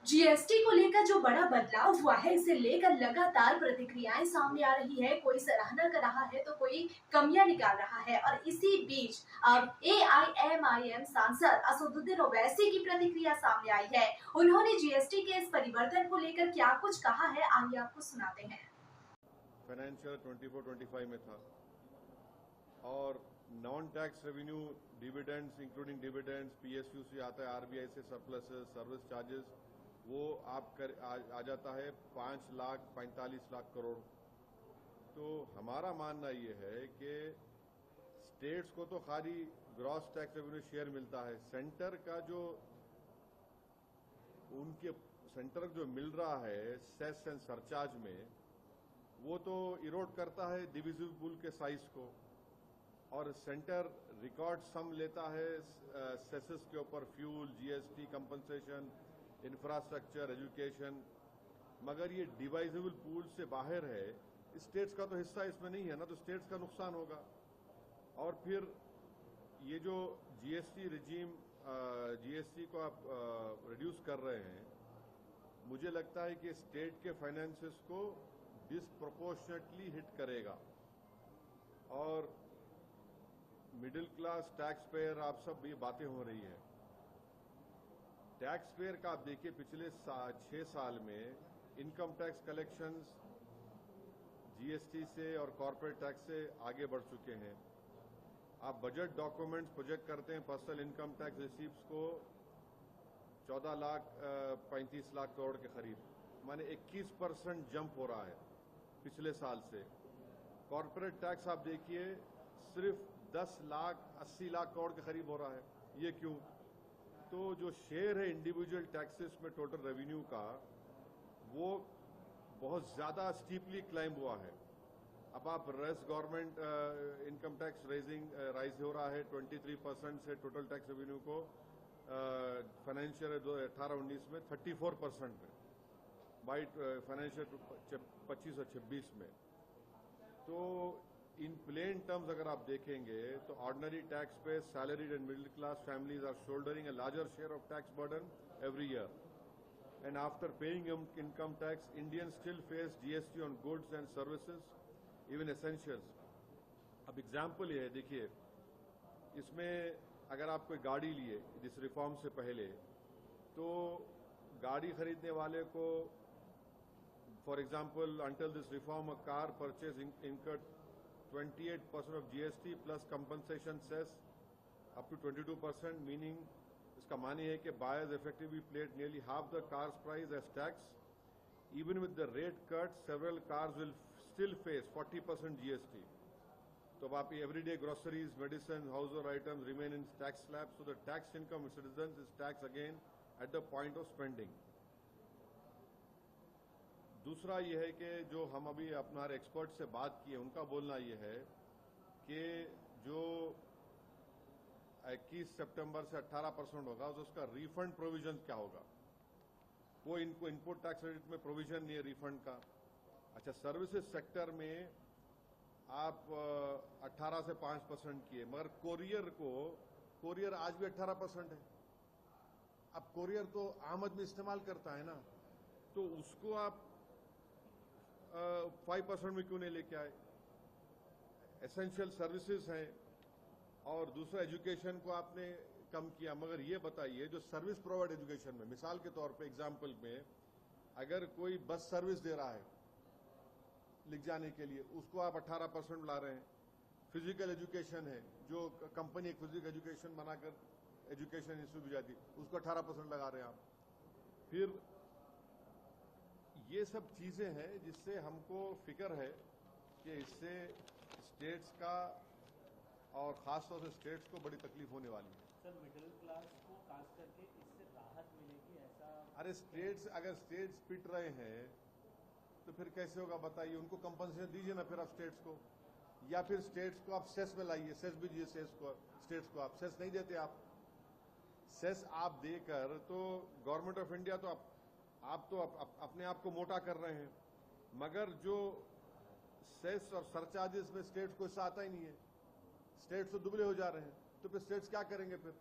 GST को लेकर जो बड़ा बदलाव हुआ है, इसे लेकर लगातार प्रतिक्रियाएं सामने आ रही है। कोई सराहना कर रहा है तो कोई कमियां निकाल रहा है और इसी बीच अब एआईएमआईएम सांसद असदुद्दीन ओवैसी की प्रतिक्रिया सामने आई है। उन्होंने जीएसटी के इस परिवर्तन को लेकर क्या कुछ कहा है, आइए आपको सुनाते हैं। फाइनेंशियल 24-25 में था और non tax revenue dividends including dividends PSU से आता है, आरबीआई से सरप्लसेस सर्विस चार्जेस वो आ जाता है 5,45,00,000 करोड़। तो हमारा मानना ये है कि स्टेट्स को तो खाली ग्रॉस टैक्स रेवेन्यू शेयर मिलता है, सेंटर का जो उनके सेंटर जो मिल रहा है सेस एंड सरचार्ज में, वो तो इरोड करता है डिविजिबल पूल के साइज को, और सेंटर रिकॉर्ड सम लेता है सेसेस के ऊपर, fuel, GST, compensation, infrastructure, education, मगर ये डिवाइजेबल पूल से बाहर है। स्टेट्स का तो हिस्सा इसमें नहीं है ना, तो स्टेट्स का नुकसान होगा। और फिर ये जो जीएसटी रिजीम, जीएसटी को आप रिड्यूस कर रहे हैं, मुझे लगता है कि स्टेट के फाइनेंसेस को डिसप्रोपोर्शनेटली हिट करेगा। और मिडिल क्लास टैक्स पेयर, आप सब ये बातें हो रही है, टैक्स पेयर का आप देखिए पिछले 6 साल में इनकम टैक्स कलेक्शंस जीएसटी से और कॉर्पोरेट टैक्स से आगे बढ़ चुके हैं। आप बजट डॉक्यूमेंट्स प्रोजेक्ट करते हैं पर्सनल इनकम टैक्स रिसीप्ट्स को 14,35,00,000 करोड़ के करीब, माने 21% जंप हो रहा है पिछले साल से। कॉर्पोरेट टैक्स आप देखिए सिर्फ 10,80,00,000 करोड़ के करीब हो रहा है। ये क्यों? तो जो शेयर है इंडिविजुअल टैक्सेस में टोटल रेवेन्यू का, वो बहुत ज्यादा स्टीपली क्लाइंब हुआ है। अब आप गवर्नमेंट इनकम टैक्स राइज हो रहा है 23% से टोटल टैक्स रेवेन्यू को फाइनेंशियल 18-19 में 34% में, बाई फाइनेंशियल 25 और 26 में। तो इन प्लेन टर्म्स अगर आप देखेंगे तो ordinary tax pay salaried and middle class families are shouldering a larger share of tax burden every year, and after paying income tax Indians still face GST on goods and services, even essentials. अब example ये है, देखिए इसमें अगर आप कोई गाड़ी लिए इस रिफॉर्म से पहले, तो गाड़ी खरीदने वाले को, for example until this reform a car purchase incurred 28% of GST plus compensation cess up to 22%, meaning इसका मानी है कि buyers effectively paid nearly half the car's price as tax. Even with the rate cut, several cars will still face 40% GST. तो अब आप everyday groceries, medicine, household items remain in tax slab, so the tax income of citizens is taxed again at the point of spending. दूसरा ये है कि जो हम अभी अपना एक्सपर्ट से बात किए, उनका बोलना ये है कि जो 21 सितंबर से 18% होगा, तो उसका रिफंड प्रोविजन क्या होगा? वो इनको इनपुट टैक्स क्रेडिट में प्रोविजन नहीं है रिफंड का। अच्छा, सर्विसेज सेक्टर में आप 18 से 5% किए, मगर कोरियर आज भी 18% है। अब कोरियर तो आम आदमी इस्तेमाल करता है ना, तो उसको आप 5% में क्यों नहीं लेके आए? एसेंशियल सर्विसेज हैं। और दूसरा, एजुकेशन को आपने कम किया, मगर ये बताइए जो सर्विस प्रोवाइड एजुकेशन में, मिसाल के तौर पे एग्जाम्पल में, अगर कोई बस सर्विस दे रहा है लिख जाने के लिए, उसको आप 18% ला रहे हैं। फिजिकल एजुकेशन है, जो कंपनी एक फिजिकल एजुकेशन बनाकर एजुकेशन इंस्टीट्यूट जाती, उसको 18% लगा रहे हैं आप। फिर ये सब चीजें हैं जिससे हमको फिक्र है कि इससे स्टेट्स का और खासतौर से स्टेट्स को बड़ी तकलीफ होने वाली है। सर, मिडिल क्लास को खास करके इससे राहत मिलेगी ऐसा? अरे अगर स्टेट्स पिट रहे हैं तो फिर कैसे होगा बताइए? उनको कंपनसेशन दीजिए ना फिर आप स्टेट्स को, या फिर स्टेट्स को आप सेस में लाइए, सेस भी दीजिए स्टेट्स को। आप सेस नहीं देते, आप सेस आप देकर तो गवर्नमेंट ऑफ इंडिया तो आप तो अपने आप को मोटा कर रहे हैं, मगर जो सेस और सरचार्जेस में स्टेट्स को हिस्सा आता ही नहीं है। स्टेट्स तो दुबले हो जा रहे हैं, तो फिर स्टेट्स क्या करेंगे फिर?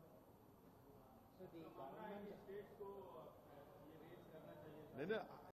स्टेट्स को ये रेज नहीं ना,